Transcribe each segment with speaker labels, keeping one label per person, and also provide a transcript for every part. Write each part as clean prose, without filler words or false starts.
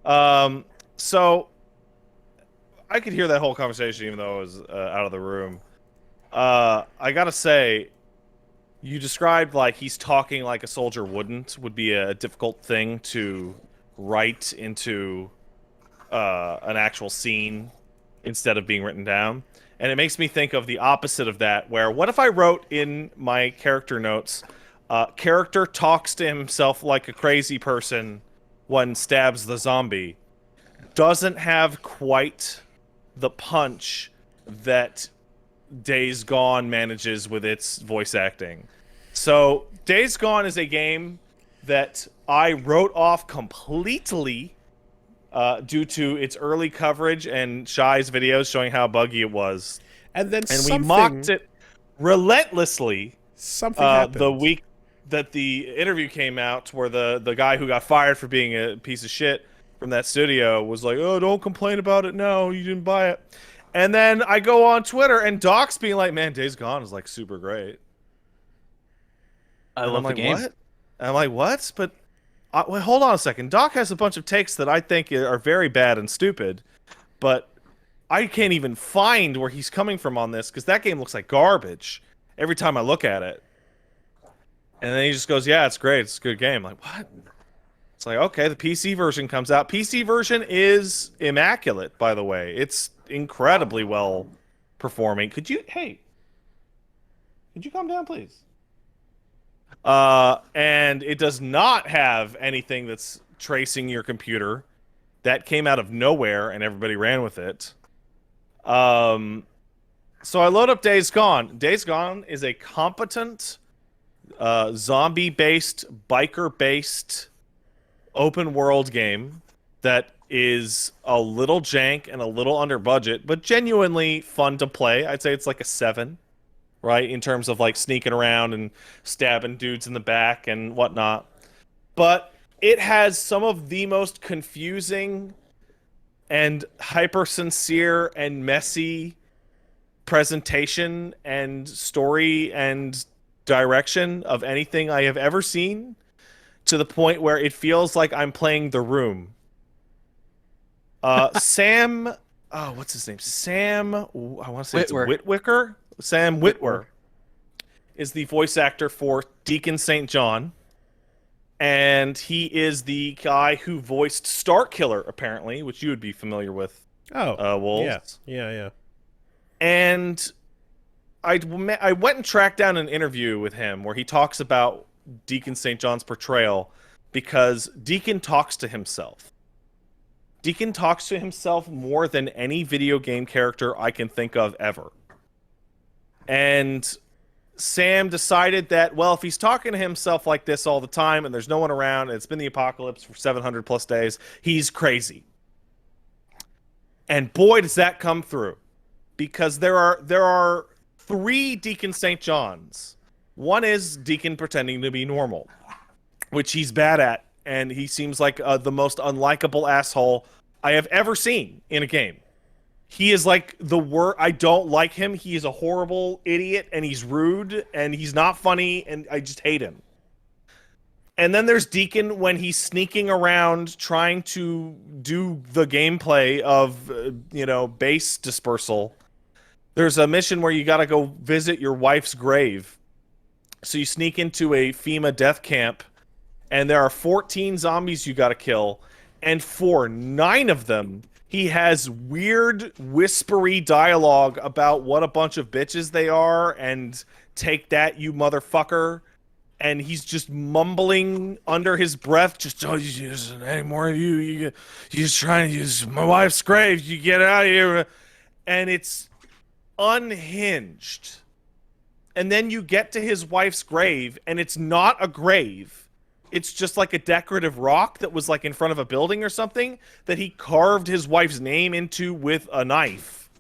Speaker 1: So I could hear that whole conversation even though I was out of the room. I gotta say, you described like he's talking like a soldier wouldn't would be a difficult thing to write into an actual scene instead of being written down. And it makes me think of the opposite of that, where what if I wrote in my character notes, character talks to himself like a crazy person when stabs the zombie, doesn't have quite the punch that Days Gone manages with its voice acting. So, Days Gone is a game that I wrote off completely due to its early coverage and Shy's videos showing how buggy it was.
Speaker 2: And then
Speaker 1: And we mocked it relentlessly
Speaker 2: something
Speaker 1: the
Speaker 2: happened.
Speaker 1: week that the interview came out, where the guy who got fired for being a piece of shit from that studio was like, "Oh, don't complain about it now. You didn't buy it." And then I go on Twitter and Doc's being like, "Man, Days Gone is like super great."
Speaker 3: I
Speaker 1: And I'm
Speaker 3: love the
Speaker 1: like,
Speaker 3: game.
Speaker 1: "What?" And I'm like, "What?" But wait, hold on a second. Doc has a bunch of takes that I think are very bad and stupid, but I can't even find where he's coming from on this because that game looks like garbage every time I look at it. And then he just goes, "Yeah, it's great. It's a good game." I'm like, what? It's like, okay, the PC version comes out. PC version is immaculate, by the way. It's incredibly well performing. Could you calm down, please? And it does not have anything that's tracing your computer. That came out of nowhere, and everybody ran with it. So I load up Days Gone. Days Gone is a competent, zombie-based, biker-based, open-world game that is a little jank and a little under budget, but genuinely fun to play. I'd say it's like a 7, right, in terms of like sneaking around and stabbing dudes in the back and whatnot. But it has some of the most confusing and hyper sincere and messy presentation and story and direction of anything I have ever seen, to the point where it feels like I'm playing The Room. Sam, oh, what's his name? I want to say it's
Speaker 3: Whitwer.
Speaker 1: Witwicker. Sam Witwer is the voice actor for Deacon St. John. And he is the guy who voiced Starkiller, apparently, which you would be familiar with,
Speaker 2: Oh,
Speaker 1: Wolves.
Speaker 2: yeah.
Speaker 1: And I went and tracked down an interview with him where he talks about Deacon St. John's portrayal, because Deacon talks to himself. Deacon talks to himself more than any video game character I can think of ever. And Sam decided that, well, if he's talking to himself like this all the time and there's no one around and it's been the apocalypse for 700 plus days, he's crazy. And boy, does that come through. Because there are 3 Deacon St. Johns. One is Deacon pretending to be normal, which he's bad at, and he seems like the most unlikable asshole I have ever seen in a game. He is like the worst. I don't like him. He is a horrible idiot, and he's rude, and he's not funny, and I just hate him. And then there's Deacon when he's sneaking around trying to do the gameplay of, base dispersal. There's a mission where you gotta go visit your wife's grave. So you sneak into a FEMA death camp, and there are 14 zombies you gotta kill, and for 9 of them, he has weird, whispery dialogue about what a bunch of bitches they are, and take that, you motherfucker. And he's just mumbling under his breath, just, "Oh, any more of you just trying to use my wife's grave, you get out of here." And it's unhinged. And then you get to his wife's grave, and it's not a grave. It's just like a decorative rock that was like in front of a building or something that he carved his wife's name into with a knife.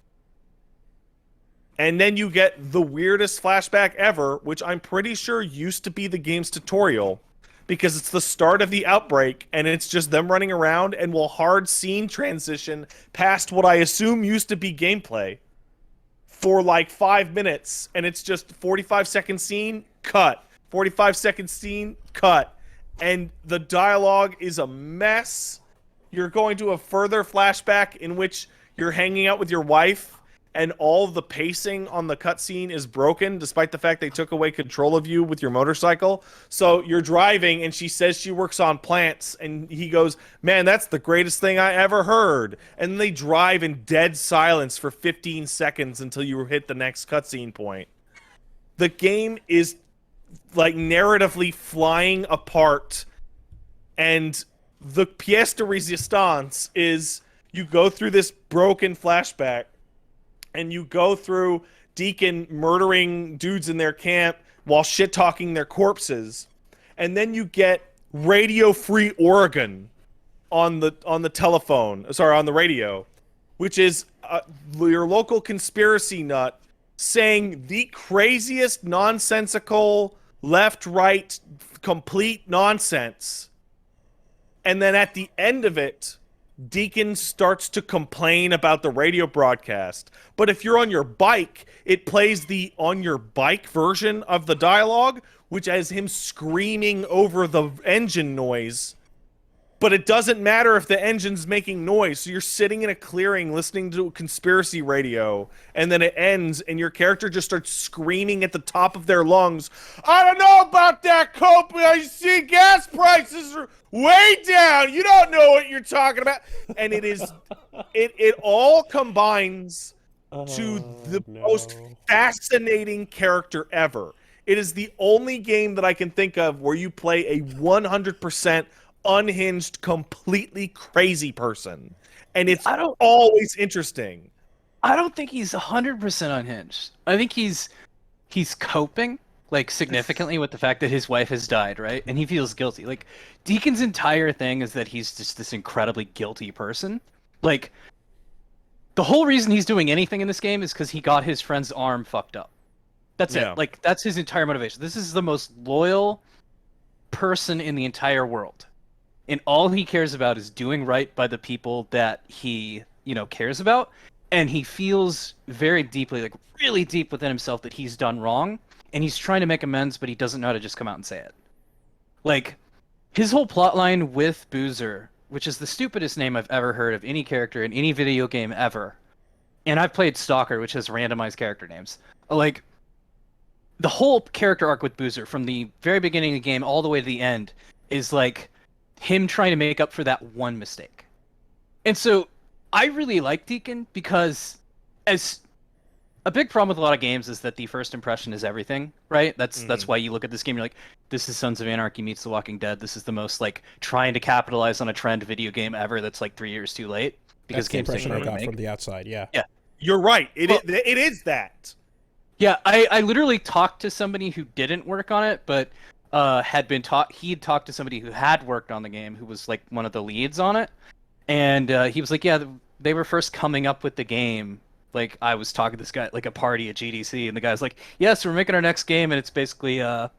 Speaker 1: And then you get the weirdest flashback ever, which I'm pretty sure used to be the game's tutorial, because it's the start of the outbreak, and it's just them running around, and will hard scene transition past what I assume used to be gameplay for like 5 minutes, and it's just 45-second scene, cut. 45-second scene, cut. And the dialogue is a mess. you're going to a further flashback in which you're hanging out with your wife and all the pacing on the cutscene is broken despite the fact they took away control of you with your motorcycle. So you're driving and she says she works on plants and he goes, "Man, that's the greatest thing I ever heard." And they drive in dead silence for 15 seconds until you hit the next cutscene point. The game is like narratively flying apart, and the pièce de résistance is you go through this broken flashback and you go through Deacon murdering dudes in their camp while shit-talking their corpses, and then you get Radio Free Oregon on the telephone, sorry, on the radio, which is your local conspiracy nut saying the craziest nonsensical left-right complete nonsense. And then at the end of it, Deacon starts to complain about the radio broadcast. But if you're on your bike, it plays the on your bike version of the dialogue, which has him screaming over the engine noise. But it doesn't matter if the engine's making noise. So you're sitting in a clearing listening to conspiracy radio, and then it ends, and your character just starts screaming at the top of their lungs, "I don't know about that, Cope. I see gas prices are way down. You don't know what you're talking about." And it all combines to the most fascinating character ever. It is the only game that I can think of where you play a 100% unhinged, completely crazy person, and it's always interesting.
Speaker 2: I don't think he's 100% unhinged. I think he's coping like significantly with the fact that his wife has died, right? And he feels guilty. Like Deacon's entire thing is that he's just this incredibly guilty person. Like the whole reason he's doing anything in this game is because he got his friend's arm fucked up. That's it. Like that's his entire motivation. This is the most loyal person in the entire world. And all he cares about is doing right by the people that he, cares about. And he feels very deeply, like really deep within himself that he's done wrong. And he's trying to make amends, but he doesn't know how to just come out and say it. Like, his whole plotline with Boozer, which is the stupidest name I've ever heard of any character in any video game ever. And I've played Stalker, which has randomized character names. Like, the whole character arc with Boozer, from the very beginning of the game all the way to the end, is like him trying to make up for that one mistake. And so I really like Deacon because as a big problem with a lot of games is that the first impression is everything, right? That's why you look at this game, you're like, this is Sons of Anarchy meets The Walking Dead. This is the most like trying to capitalize on a trend video game ever that's like 3 years too late. Because
Speaker 3: that's the impression I got from the outside, yeah.
Speaker 2: Yeah.
Speaker 1: You're right. It is that.
Speaker 2: Yeah, I literally talked to somebody who didn't work on it, but he'd talked to somebody who had worked on the game, who was like one of the leads on it, and he was like, yeah, they were first coming up with the game. Like I was talking to this guy at like a party at GDC, and the guy's like, yes, we're making our next game, and it's basically The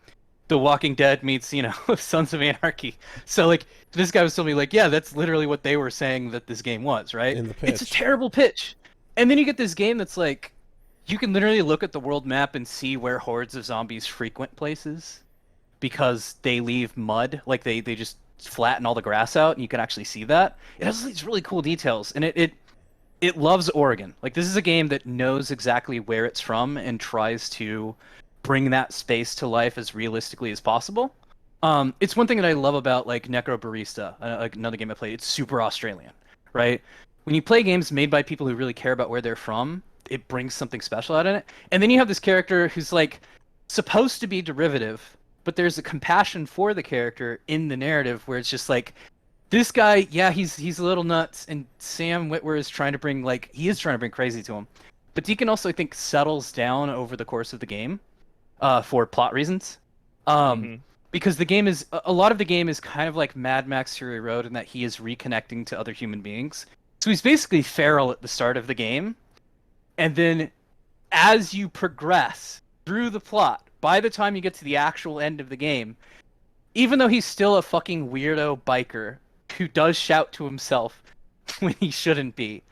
Speaker 2: Walking Dead meets Sons of Anarchy. So like this guy was telling me like, yeah, that's literally what they were saying that this game was, right?
Speaker 3: In the pitch.
Speaker 2: It's a terrible pitch, and then you get this game that's like, you can literally look at the world map and see where hordes of zombies frequent places. Because they leave mud, like they just flatten all the grass out, and you can actually see that. It has these really cool details, and it loves Oregon. Like this is a game that knows exactly where it's from and tries to bring that space to life as realistically as possible. It's one thing that I love about like Necro Barista, like another game I played. It's super Australian, right? When you play games made by people who really care about where they're from, it brings something special out in it. And then you have this character who's like supposed to be derivative, but there's a compassion for the character in the narrative where it's just like, this guy, yeah, he's a little nuts, and Sam Witwer is trying to bring crazy to him. But Deacon also, I think, settles down over the course of the game for plot reasons. Because a lot of the game is kind of like Mad Max Fury Road in that he is reconnecting to other human beings. So he's basically feral at the start of the game. And then as you progress through the plot, by the time you get to the actual end of the game, even though he's still a fucking weirdo biker who does shout to himself when he shouldn't be,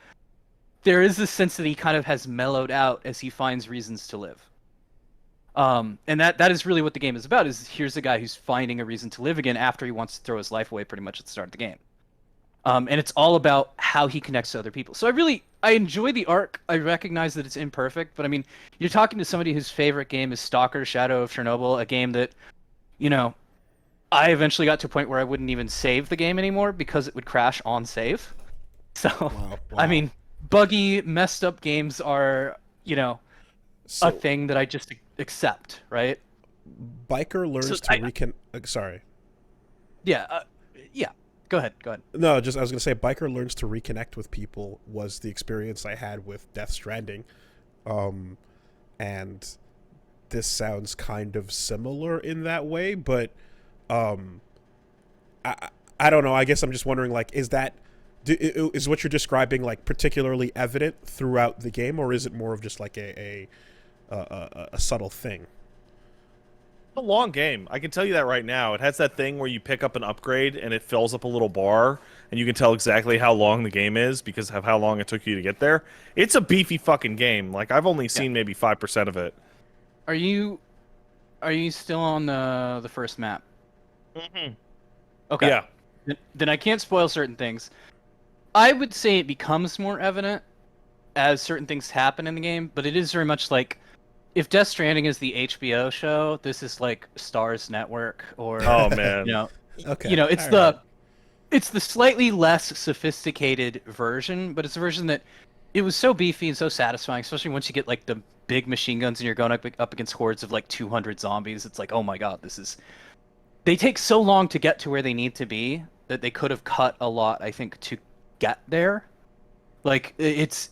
Speaker 2: there is this sense that he kind of has mellowed out as he finds reasons to live. And that is really what the game is about, is here's a guy who's finding a reason to live again after he wants to throw his life away pretty much at the start of the game. And it's all about how he connects to other people. So I enjoy the arc. I recognize that it's imperfect, but I mean, you're talking to somebody whose favorite game is Stalker: Shadow of Chernobyl, a game that, you know, I eventually got to a point where I wouldn't even save the game anymore because it would crash on save. So,
Speaker 3: Wow.
Speaker 2: I mean, buggy, messed up games are,
Speaker 3: So
Speaker 2: a thing that I just accept, right?
Speaker 3: biker learns to reconnect. Sorry.
Speaker 2: Yeah, yeah. Go ahead.
Speaker 3: No, just I was gonna say, biker learns to reconnect with people was the experience I had with Death Stranding, and this sounds kind of similar in that way, but I don't know. I guess I'm just wondering, like, is what you're describing like particularly evident throughout the game, or is it more of just like a subtle thing?
Speaker 1: A long game. I can tell you that right now. It has that thing where you pick up an upgrade and it fills up a little bar, and you can tell exactly how long the game is because of how long it took you to get there. It's a beefy fucking game. Like, I've only seen maybe 5% of it.
Speaker 2: Are you still on the first map?
Speaker 1: Mm-hmm.
Speaker 2: Okay.
Speaker 1: Yeah.
Speaker 2: Then I can't spoil certain things. I would say it becomes more evident as certain things happen in the game, but it is very much like if Death Stranding is the HBO show, this is like Starz Network, or
Speaker 1: Oh man.
Speaker 3: Okay.
Speaker 2: It's the slightly less sophisticated version, but it's a version that it was so beefy and so satisfying, especially once you get like the big machine guns and you're going up against hordes of like 200 zombies. It's like, oh my god, they take so long to get to where they need to be that they could have cut a lot, I think, to get there. Like, it's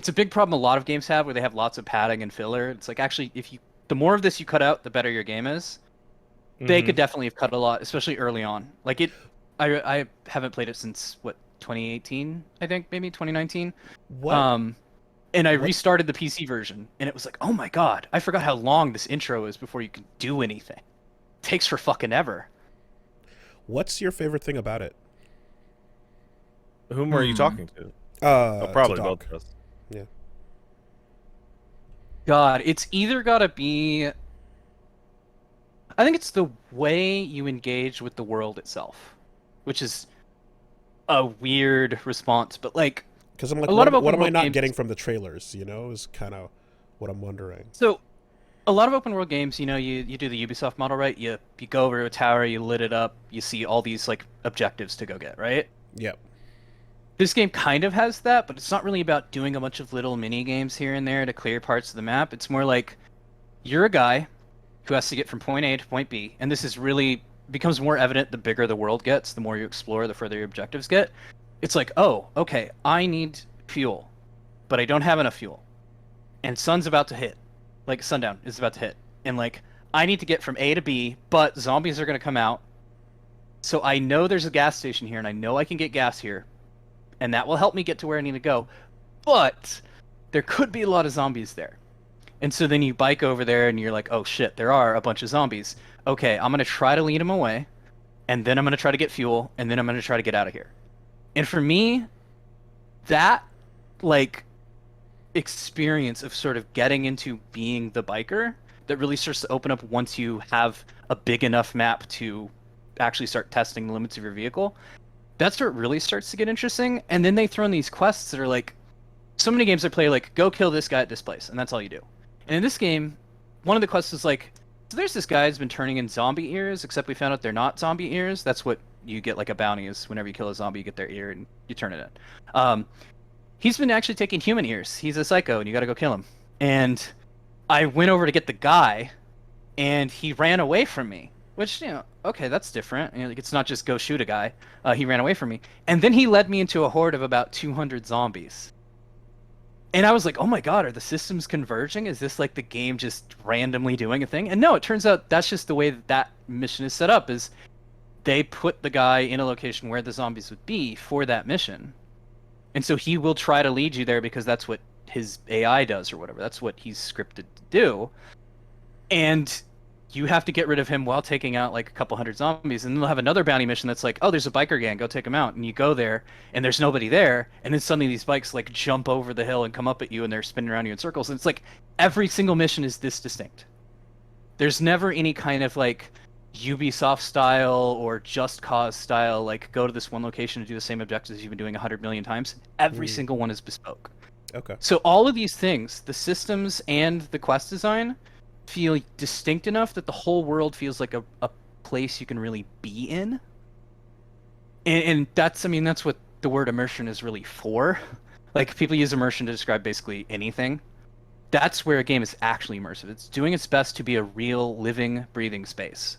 Speaker 2: a big problem a lot of games have where they have lots of padding and filler. It's like, actually, the more of this you cut out, the better your game is. They could definitely have cut a lot, especially early on. Like, I haven't played it since 2018, I think, maybe 2019.
Speaker 3: What?
Speaker 2: And I restarted the PC version, and it was like, oh my god, I forgot how long this intro is before you can do anything. It takes for fucking ever.
Speaker 3: What's your favorite thing about it?
Speaker 1: Whom are you talking to?
Speaker 3: to
Speaker 1: Probably
Speaker 3: Doc.
Speaker 1: both of us.
Speaker 3: Yeah.
Speaker 2: God, it's either gotta be... I think it's the way you engage with the world itself, which is a weird response, but like...
Speaker 3: Because I'm like,
Speaker 2: a lot of
Speaker 3: what
Speaker 2: open
Speaker 3: am I
Speaker 2: world
Speaker 3: not
Speaker 2: games-
Speaker 3: getting from the trailers? Is kind of what I'm wondering.
Speaker 2: So, a lot of open world games, you do the Ubisoft model, right? You go over to a tower, you lit it up, you see all these like objectives to go get, right?
Speaker 3: Yep.
Speaker 2: This game kind of has that, but it's not really about doing a bunch of little mini games here and there to clear parts of the map. It's more like you're a guy who has to get from point A to point B, and this is really becomes more evident the bigger the world gets, the more you explore, the further your objectives get. It's like, oh, okay, I need fuel, but I don't have enough fuel. And sun's about to hit. Like, sundown is about to hit. And, like, I need to get from A to B, but zombies are going to come out. So I know there's a gas station here, and I know I can get gas here. And that will help me get to where I need to go. But there could be a lot of zombies there. And so then you bike over there, and you're like, oh, shit, there are a bunch of zombies. Okay, I'm going to try to lead them away. And then I'm going to try to get fuel. And then I'm going to try to get out of here. And for me, that, like, experience of sort of getting into being the biker that really starts to open up once you have a big enough map to actually start testing the limits of your vehicle, that's where it really starts to get interesting. And then they throw in these quests that are like, so many games I play, like, go kill this guy at this place, and that's all you do. And in this game, one of the quests is like, so there's this guy who's been turning in zombie ears, except we found out they're not zombie ears. That's what you get, like a bounty, is whenever you kill a zombie, you get their ear and you turn it in. He's been actually taking human ears. He's a psycho, and you gotta go kill him. And I went over to get the guy, and he ran away from me. Which, okay, that's different. Like, it's not just go shoot a guy. He ran away from me. And then he led me into a horde of about 200 zombies. And I was like, oh my god, are the systems converging? Is this like the game just randomly doing a thing? And no, it turns out that's just the way that mission is set up, is they put the guy in a location where the zombies would be for that mission. And so he will try to lead you there because that's what his AI does or whatever. That's what he's scripted to do. And you have to get rid of him while taking out like a couple hundred zombies. And then they'll have another bounty mission that's like, oh, there's a biker gang, go take them out. And you go there and there's nobody there. And then suddenly these bikes like jump over the hill and come up at you and they're spinning around you in circles. And it's like every single mission is this distinct. There's never any kind of like, Ubisoft style or Just Cause style, like go to this one location to do the same objectives you've been doing 100 million times. Every single one is bespoke.
Speaker 3: Okay.
Speaker 2: So all of these things, the systems and the quest design, feel distinct enough that the whole world feels like a place you can really be in. And that's, I mean, that's what the word immersion is really for. Like, people use immersion to describe basically anything. That's where a game is actually immersive. It's doing its best to be a real, living, breathing space.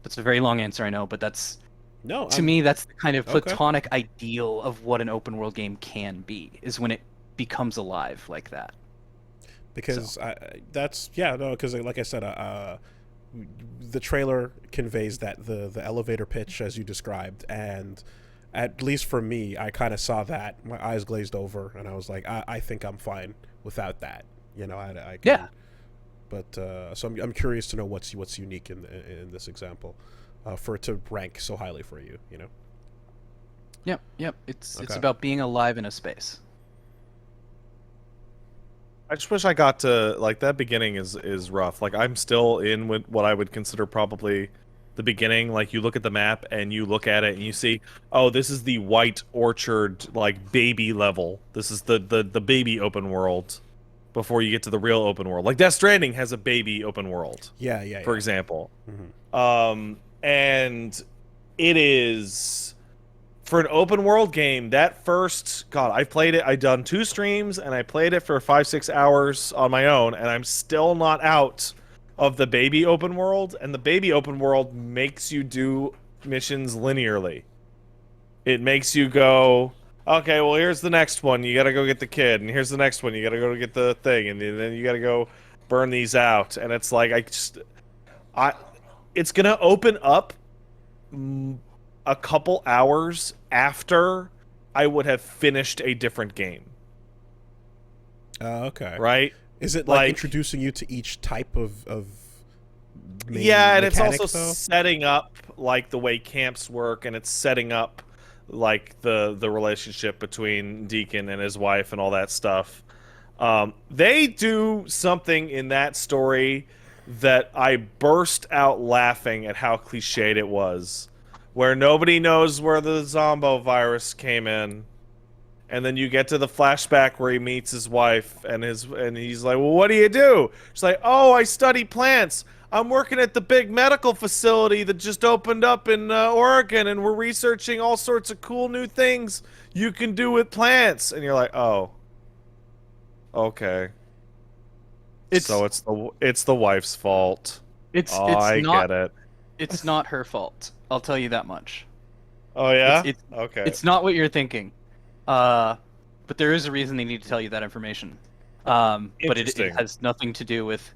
Speaker 2: That's a very long answer, I know, but that's, to me, that's the kind of platonic ideal of what an open world game can be, is when it becomes alive like that.
Speaker 3: Because because like I said, the trailer conveys that the elevator pitch as you described, and at least for me, I kind of saw that, my eyes glazed over, and I was like, I think I'm fine without that. You know, I
Speaker 2: Yeah.
Speaker 3: But so I'm curious to know what's unique in this example, for it to rank so highly for you. You know.
Speaker 2: Yep. It's about being alive in a space.
Speaker 1: I just wish I got to, like, that beginning is rough. Like, I'm still in with what I would consider probably the beginning. Like, you look at the map and you look at it and you see, oh, this is the White Orchard, like, baby level. This is the baby open world before you get to the real open world. Like, Death Stranding has a baby open world.
Speaker 3: Yeah.
Speaker 1: For example.
Speaker 3: Mm-hmm.
Speaker 1: And it is, for an open world game, that first, God, I've played it, I've done 2 streams, and I played it for 5-6 hours on my own, and I'm still not out of the baby open world, and the baby open world makes you do missions linearly. It makes you go, okay, well, here's the next one, you gotta go get the kid, and here's the next one, you gotta go get the thing, and then you gotta go burn these out, and it's like, it's gonna open up a couple hours after I would have finished a different game.
Speaker 3: Okay.
Speaker 1: Right?
Speaker 3: Is it like introducing you to each type of main
Speaker 1: yeah, and
Speaker 3: mechanic,
Speaker 1: it's also
Speaker 3: though?
Speaker 1: setting up like the way camps work, and it's setting up like the relationship between Deacon and his wife and all that stuff. They do something in that story that I burst out laughing at how cliched it was, where nobody knows where the Zombo virus came in, and then you get to the flashback where he meets his wife, and he's like, well, what do you do? She's like, oh, I study plants. I'm working at the big medical facility that just opened up in Oregon, and we're researching all sorts of cool new things you can do with plants. And you're like, oh, okay. So it's the wife's fault. I get it.
Speaker 2: It's not her fault. I'll tell you that much.
Speaker 1: Oh yeah?
Speaker 2: Okay. It's not what you're thinking. But there is a reason they need to tell you that information. But it has nothing to do with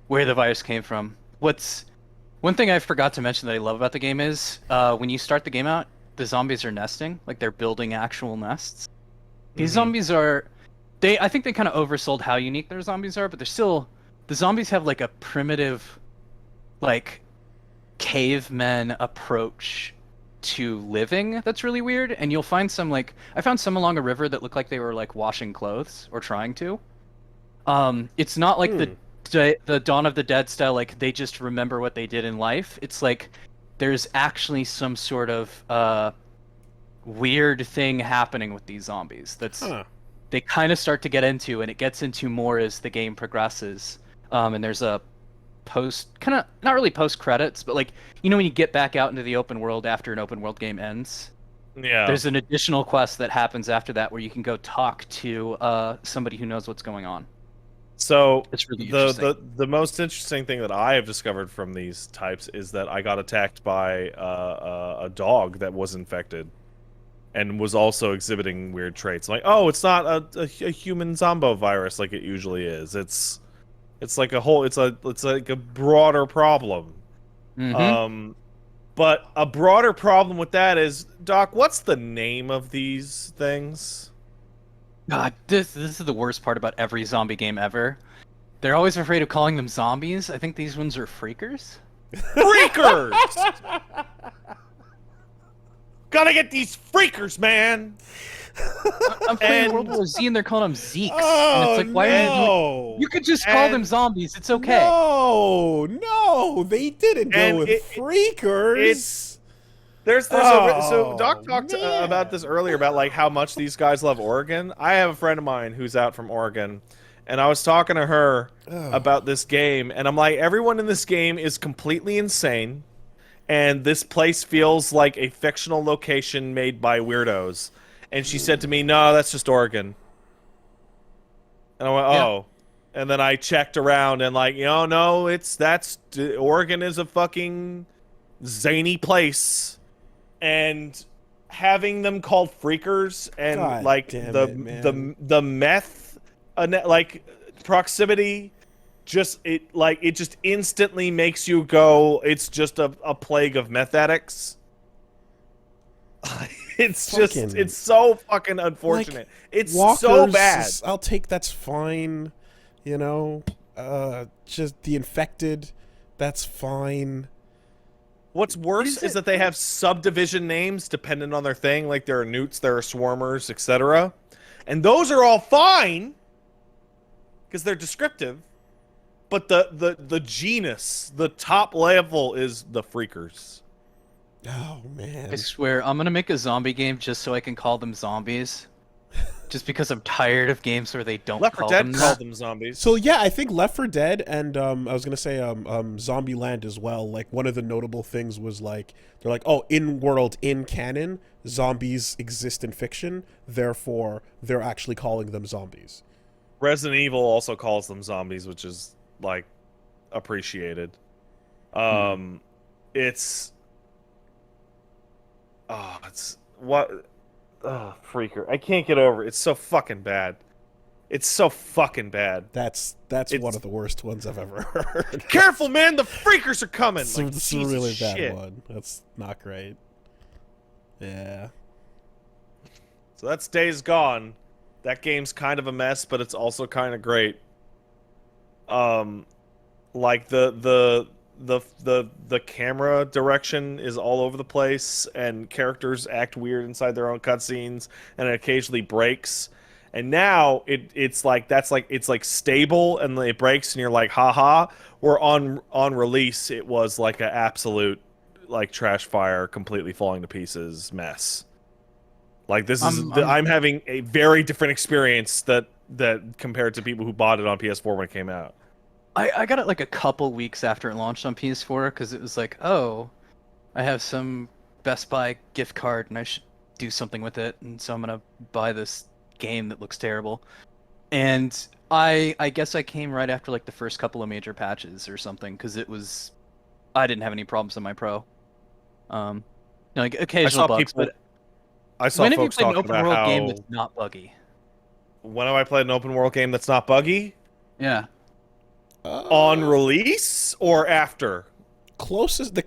Speaker 2: where the virus came from. One thing I forgot to mention that I love about the game is when you start the game out, the zombies are nesting, like they're building actual nests. These zombies are I think they kind of oversold how unique their zombies are, but the zombies have like a primitive, like, caveman approach to living that's really weird. And you'll find some, like, I found some along a river that looked like they were like washing clothes or trying to. It's not like the Dawn of the Dead style, like they just remember what they did in life. It's like there's actually some sort of weird thing happening with these zombies that's they kind of start to get into, and it gets into more as the game progresses. And there's a not really post credits, but like, you know, when you get back out into the open world after an open world game ends, there's an additional quest that happens after that where you can go talk to somebody who knows what's going on.
Speaker 1: So
Speaker 2: it's really interesting.
Speaker 1: The most interesting thing that I have discovered from these types is that I got attacked by a dog that was infected and was also exhibiting weird traits. Like, oh, it's not a human zombo virus like it usually is. It's like it's like a broader problem. But a broader problem with that is, Doc, what's the name of these things?
Speaker 2: God, this is the worst part about every zombie game ever. They're always afraid of calling them zombies. I think these ones are freakers.
Speaker 1: Freakers! Gotta get these freakers, man!
Speaker 2: I'm playing
Speaker 1: And-
Speaker 2: World War Z and they're calling them Zeeks, and
Speaker 3: Oh,
Speaker 2: it's like, why are you doing?
Speaker 3: no!
Speaker 2: You could just call them
Speaker 1: And-
Speaker 2: zombies. It's okay.
Speaker 3: No, they didn't go
Speaker 1: And
Speaker 3: with
Speaker 1: it-
Speaker 3: freakers.
Speaker 1: There's so
Speaker 3: Oh,
Speaker 1: Doc talked
Speaker 3: man.
Speaker 1: about this earlier about like how much these guys love Oregon. I have a friend of mine who's out from Oregon, and I was talking to her about this game, and I'm like, everyone in this game is completely insane, and this place feels like a fictional location made by weirdos. And she said to me, "No, that's just Oregon." And I went, "Oh." And then I checked around, and like, no, Oregon is a fucking zany place. And having them called freakers and
Speaker 3: God
Speaker 1: like
Speaker 3: damn
Speaker 1: the
Speaker 3: it, man.
Speaker 1: the meth like proximity just it just instantly makes you go, it's just a plague of meth addicts. It's so fucking unfortunate. It's so
Speaker 3: Walkers,
Speaker 1: bad.
Speaker 3: I'll take that's fine. You know, just the infected, that's fine.
Speaker 1: What's worse is that they have subdivision names dependent on their thing. Like there are newts, there are swarmers, etc. And those are all fine because they're descriptive. But the genus, the top level is the freakers.
Speaker 3: Oh man.
Speaker 2: I swear, I'm gonna make a zombie game just so I can call them zombies. Just because I'm tired of games where they don't
Speaker 1: Left 4
Speaker 2: call
Speaker 1: Dead
Speaker 2: them
Speaker 1: called
Speaker 2: that.
Speaker 1: them zombies.
Speaker 3: So yeah, I think Left 4 Dead and I was gonna say Zombieland as well. Like one of the notable things was like they're like, oh, in world, in canon, zombies exist in fiction, therefore they're actually calling them zombies.
Speaker 1: Resident Evil also calls them zombies, which is like appreciated. It's what. Oh, freaker. I can't get over it. It's so fucking bad. It's so fucking bad.
Speaker 3: That's one of the worst ones I've ever heard.
Speaker 1: Careful, man! The freakers are coming!
Speaker 3: It's,
Speaker 1: Like,
Speaker 3: it's a
Speaker 1: Jesus
Speaker 3: really bad
Speaker 1: shit.
Speaker 3: one. That's not great. Yeah.
Speaker 1: So that's Days Gone. That game's kind of a mess, but it's also kind of great. Like the camera direction is all over the place, and characters act weird inside their own cutscenes, and it occasionally breaks. And now it's like it's like stable, and it breaks, and you're like, haha. Where on release, it was like an absolute like trash fire, completely falling to pieces mess. Like this is I'm having a very different experience that compared to people who bought it on PS4 when it came out.
Speaker 2: I got it like a couple weeks after it launched on PS4 because it was like, oh, I have some Best Buy gift card and I should do something with it, and so I'm gonna buy this game that looks terrible. And I guess I came right after like the first couple of major patches or something because I didn't have any problems on my Pro. Like occasional bugs, but
Speaker 1: I saw
Speaker 2: when have you
Speaker 1: folks
Speaker 2: played an
Speaker 1: talking
Speaker 2: open
Speaker 1: about
Speaker 2: world
Speaker 1: how
Speaker 2: game that's not buggy?
Speaker 1: when have I played an open world game that's not buggy?
Speaker 2: Yeah.
Speaker 1: On release or after?
Speaker 3: The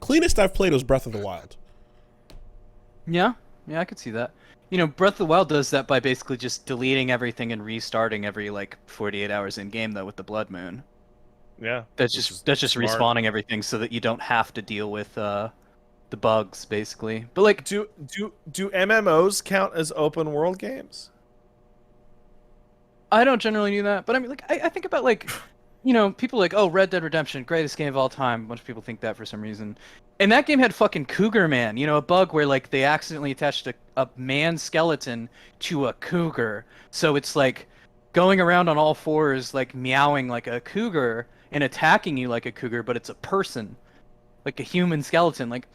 Speaker 3: cleanest I've played was Breath of the Wild.
Speaker 2: Yeah, I could see that. You know, Breath of the Wild does that by basically just deleting everything and restarting every like 48 hours in game though with the Blood Moon.
Speaker 1: Yeah.
Speaker 2: That's just
Speaker 1: smart.
Speaker 2: respawning everything so that you don't have to deal with the bugs basically. But like
Speaker 1: Do MMOs count as open world games?
Speaker 2: I don't generally do that, but I mean like I think about like you know, people like, oh, Red Dead Redemption, greatest game of all time. A bunch of people think that for some reason. And that game had fucking Cougar Man, you know, a bug where like they accidentally attached a man skeleton to a cougar. So it's like going around on all fours, like meowing like a cougar and attacking you like a cougar, but it's a person, like a human skeleton. Like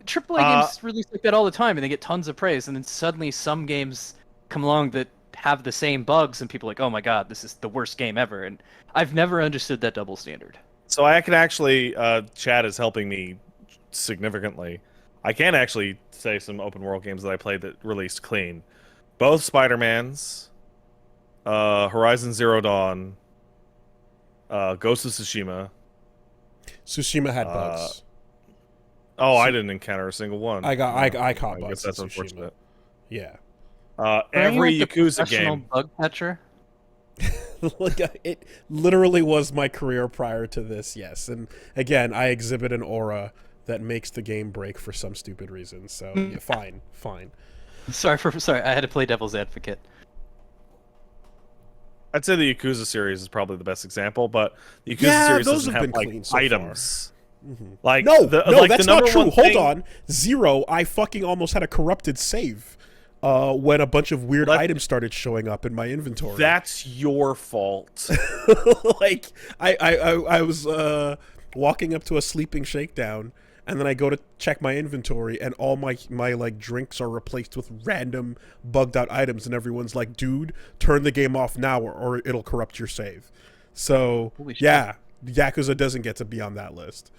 Speaker 2: AAA games release like that all the time, and they get tons of praise. And then suddenly some games come along that have the same bugs, and people are like, oh my god, this is the worst game ever. And I've never understood that double standard.
Speaker 1: So I can actually, Chad is helping me significantly. I can actually say some open world games that I played that released clean. Both Spider-Mans, Horizon Zero Dawn, Ghost of Tsushima.
Speaker 3: Tsushima had bugs.
Speaker 1: I didn't encounter a single one.
Speaker 3: I caught
Speaker 1: I
Speaker 3: bugs.
Speaker 1: guess that's
Speaker 3: in Tsushima.
Speaker 1: unfortunate.
Speaker 3: Yeah.
Speaker 1: Every
Speaker 2: like
Speaker 1: Yakuza game.
Speaker 2: Bug catcher.
Speaker 3: Like it literally was my career prior to this, yes. And again, I exhibit an aura that makes the game break for some stupid reason. So yeah, fine.
Speaker 2: Sorry, I had to play devil's advocate.
Speaker 1: I'd say the Yakuza series is probably the best example, but the Yakuza
Speaker 3: Yeah,
Speaker 1: series
Speaker 3: those
Speaker 1: doesn't
Speaker 3: have
Speaker 1: have
Speaker 3: been
Speaker 1: like
Speaker 3: clean so
Speaker 1: items.
Speaker 3: Mhm.
Speaker 1: Like
Speaker 3: No,
Speaker 1: the,
Speaker 3: no,
Speaker 1: like
Speaker 3: that's
Speaker 1: the number
Speaker 3: not true.
Speaker 1: one
Speaker 3: Hold
Speaker 1: thing-
Speaker 3: on. Zero, I fucking almost had a corrupted save when a bunch of weird items started showing up in my inventory.
Speaker 1: That's your fault.
Speaker 3: Like, I was walking up to a sleeping shakedown, and then I go to check my inventory, and all my like drinks are replaced with random bugged out items, and everyone's like, "Dude, turn the game off now, or it'll corrupt your save." So
Speaker 2: Holy shit.
Speaker 3: yeah, Yakuza doesn't get to be on that list.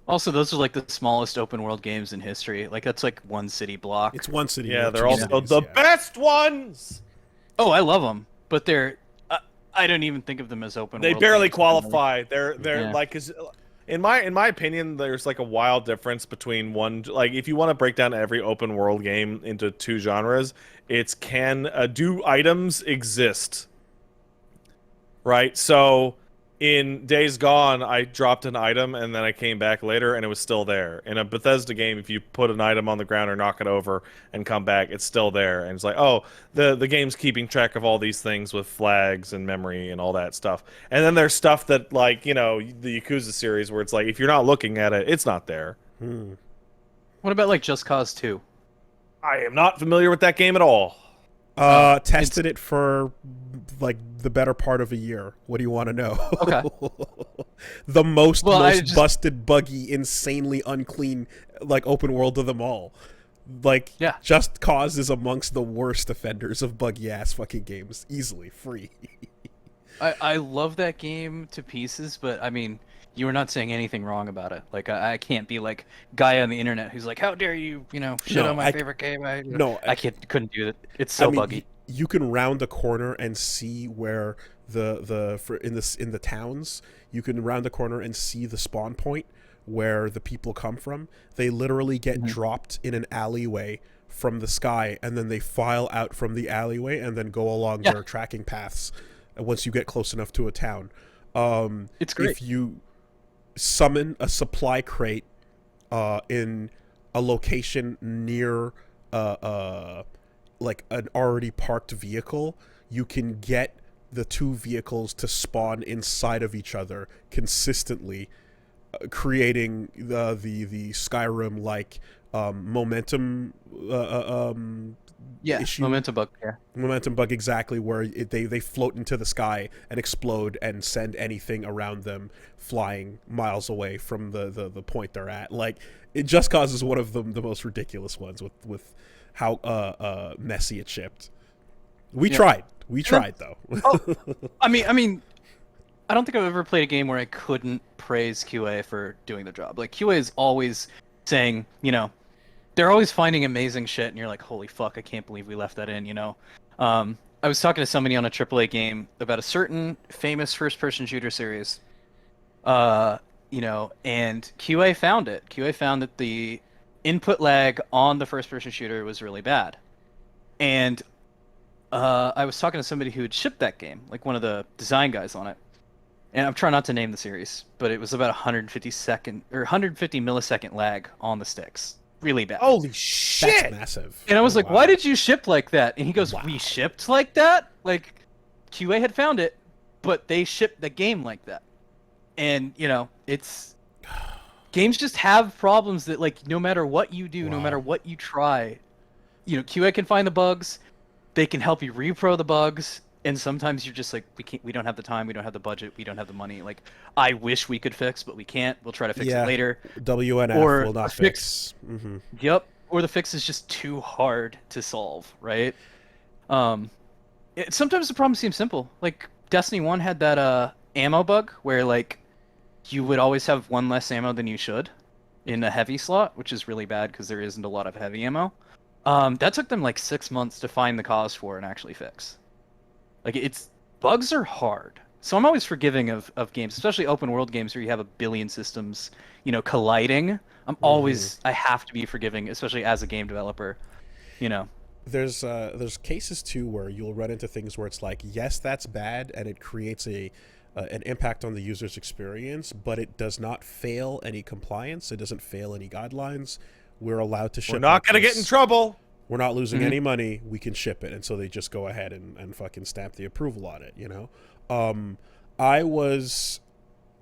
Speaker 2: Also, those are like the smallest open world games in history. Like that's like one city block.
Speaker 3: It's one city.
Speaker 1: Yeah,
Speaker 3: or
Speaker 1: they're
Speaker 3: two
Speaker 1: also
Speaker 3: cities,
Speaker 1: the
Speaker 3: yeah.
Speaker 1: best ones.
Speaker 2: Oh, I love them, but they're I don't even think of them as open
Speaker 1: They
Speaker 2: world
Speaker 1: barely
Speaker 2: games.
Speaker 1: qualify. They're
Speaker 2: Yeah.
Speaker 1: like, cause in my opinion, there's like a wild difference between one. Like, if you want to break down every open world game into two genres, it's do items exist? Right. So in Days Gone, I dropped an item and then I came back later and it was still there. In a Bethesda game, if you put an item on the ground or knock it over and come back, it's still there. And it's like, oh, the game's keeping track of all these things with flags and memory and all that stuff. And then there's stuff that, like, you know, the Yakuza series where it's like, if you're not looking at it, it's not there.
Speaker 2: What about like Just Cause 2?
Speaker 1: I am not familiar with that game at all.
Speaker 3: Tested it for like the better part of a year. What do you want to know?
Speaker 2: Okay.
Speaker 3: The most
Speaker 2: Well,
Speaker 3: busted, buggy, insanely unclean like open world of them all. Like,
Speaker 2: Yeah.
Speaker 3: Just Cause is amongst the worst offenders of buggy ass fucking games. Easily free.
Speaker 2: I love that game to pieces, but I mean, you were not saying anything wrong about it. Like I can't be like guy on the internet who's like, how dare you, shit
Speaker 3: No,
Speaker 2: on my
Speaker 3: I-
Speaker 2: favorite game.
Speaker 3: I
Speaker 2: Couldn't do it. It's so buggy.
Speaker 3: You can round a corner and see where in the towns, you can round the corner and see the spawn point where the people come from. They literally get dropped in an alleyway from the sky, and then they file out from the alleyway and then go along their tracking paths once you get close enough to a town.
Speaker 2: It's great.
Speaker 3: If you summon a supply crate in a location near like an already parked vehicle, you can get the two vehicles to spawn inside of each other consistently, creating the Skyrim like momentum issue.
Speaker 2: Momentum bug. Yeah.
Speaker 3: Momentum bug, exactly, where they float into the sky and explode and send anything around them flying miles away from the point they're at. Like, it Just Cause one of the most ridiculous ones with how messy it shipped. We tried though.
Speaker 2: I mean, I don't think I've ever played a game where I couldn't praise QA for doing the job. Like, QA is always saying, they're always finding amazing shit, and you're like, holy fuck, I can't believe we left that in, I was talking to somebody on a AAA game about a certain famous first-person shooter series, and QA found it. QA found that the input lag on the first-person shooter was really bad. And I was talking to somebody who had shipped that game, like one of the design guys on it. And I'm trying not to name the series, but it was about 150 millisecond lag on the sticks. Really bad.
Speaker 1: Holy shit!
Speaker 3: That's massive.
Speaker 2: And I was
Speaker 3: Oh,
Speaker 2: like,
Speaker 3: wow.
Speaker 2: why did you ship like that? And he goes,
Speaker 3: Wow.
Speaker 2: we shipped like that? Like, QA had found it, but they shipped the game like that. And, it's... Games just have problems that, like, no matter what you do, no
Speaker 3: Wow.
Speaker 2: matter what you try, QA can find the bugs, they can help you repro the bugs, and sometimes you're just like, we don't have the time, we don't have the budget, we don't have the money. Like, I wish we could fix, but we can't. We'll try to fix it later.
Speaker 3: WNF
Speaker 2: Or
Speaker 3: will not
Speaker 2: a fix.
Speaker 3: fix. Mm-hmm.
Speaker 2: Yep. Or the fix is just too hard to solve, right? Sometimes the problem seems simple. Like, Destiny 1 had that ammo bug where, like, you would always have one less ammo than you should in a heavy slot, which is really bad because there isn't a lot of heavy ammo. That took them like 6 months to find the cause for and actually fix. Like, bugs are hard. So I'm always forgiving of games, especially open world games where you have a billion systems, colliding. I have to be forgiving, especially as a game developer,
Speaker 3: There's cases too where you'll run into things where it's like, yes, that's bad, and it creates an impact on the user's experience, but it does not fail any compliance. It doesn't fail any guidelines. We're allowed to ship.
Speaker 1: We're not
Speaker 3: like
Speaker 1: gonna
Speaker 3: this.
Speaker 1: get in trouble.
Speaker 3: We're not losing
Speaker 2: Mhm.
Speaker 3: any money. We can ship it. And so they just go ahead and fucking stamp the approval on it, you know? I was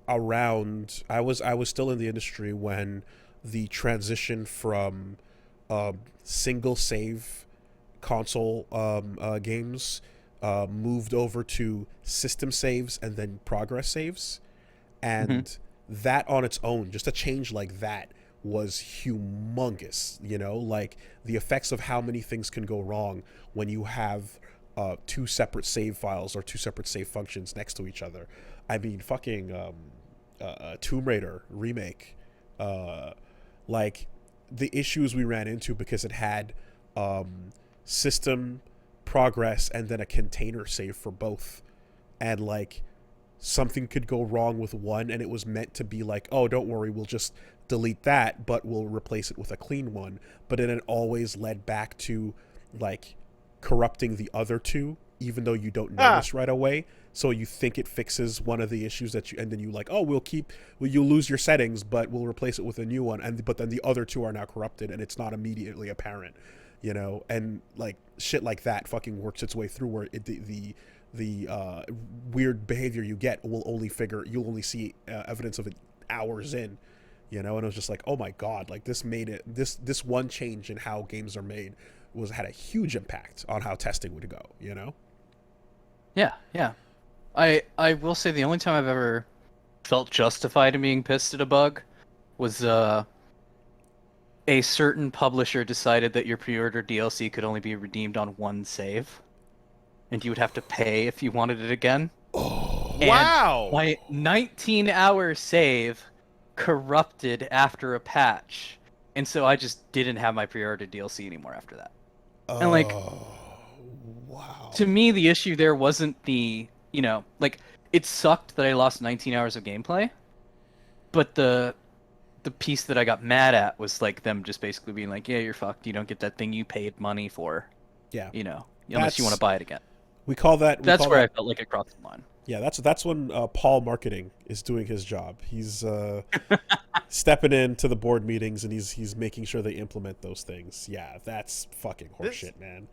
Speaker 3: around, I was still in the industry when the transition from single save console games moved over to system saves and then progress saves. And that on its own, just a change like that was humongous, you know, like the effects of how many things can go wrong when you have two separate save files or two separate save functions next to each other. I mean, fucking Tomb Raider remake, like the issues we ran into because it had system progress and then a container save for both, and like something could go wrong with one and it was meant to be like, oh, don't worry, we'll just delete that but we'll replace it with a clean one, but then it always led back to like corrupting the other two even though you don't notice right away. So you think it fixes one of the issues that you, and then you like, oh, you'll lose your settings but we'll replace it with a new one, and but then the other two are now corrupted and it's not immediately apparent, you know. And like shit like that fucking works its way through where the weird behavior you get you'll only see evidence of it hours in, you know. And it was just like, oh my god, like this made it, this one change in how games are made had a huge impact on how testing would go, you know.
Speaker 2: Yeah. I will say the only time I've ever felt justified in being pissed at a bug was a certain publisher decided that your pre-order DLC could only be redeemed on one save, and you would have to pay if you wanted it again. And
Speaker 1: Wow.
Speaker 2: my 19-hour save corrupted after a patch, and so I just didn't have my pre-order DLC anymore after that. And like,
Speaker 3: wow.
Speaker 2: to me, the issue there wasn't the, you know, like, it sucked that I lost 19 hours of gameplay, but the piece that I got mad at was like them just basically being like, yeah, you're fucked. You don't get that thing you paid money for.
Speaker 3: Yeah.
Speaker 2: You know, unless you want to buy it again.
Speaker 3: We call that.
Speaker 2: That's where I felt like it crossed the line.
Speaker 3: Yeah, that's when Paul Marketing is doing his job. He's stepping into the board meetings and he's making sure they implement those things. Yeah, that's fucking horseshit, man.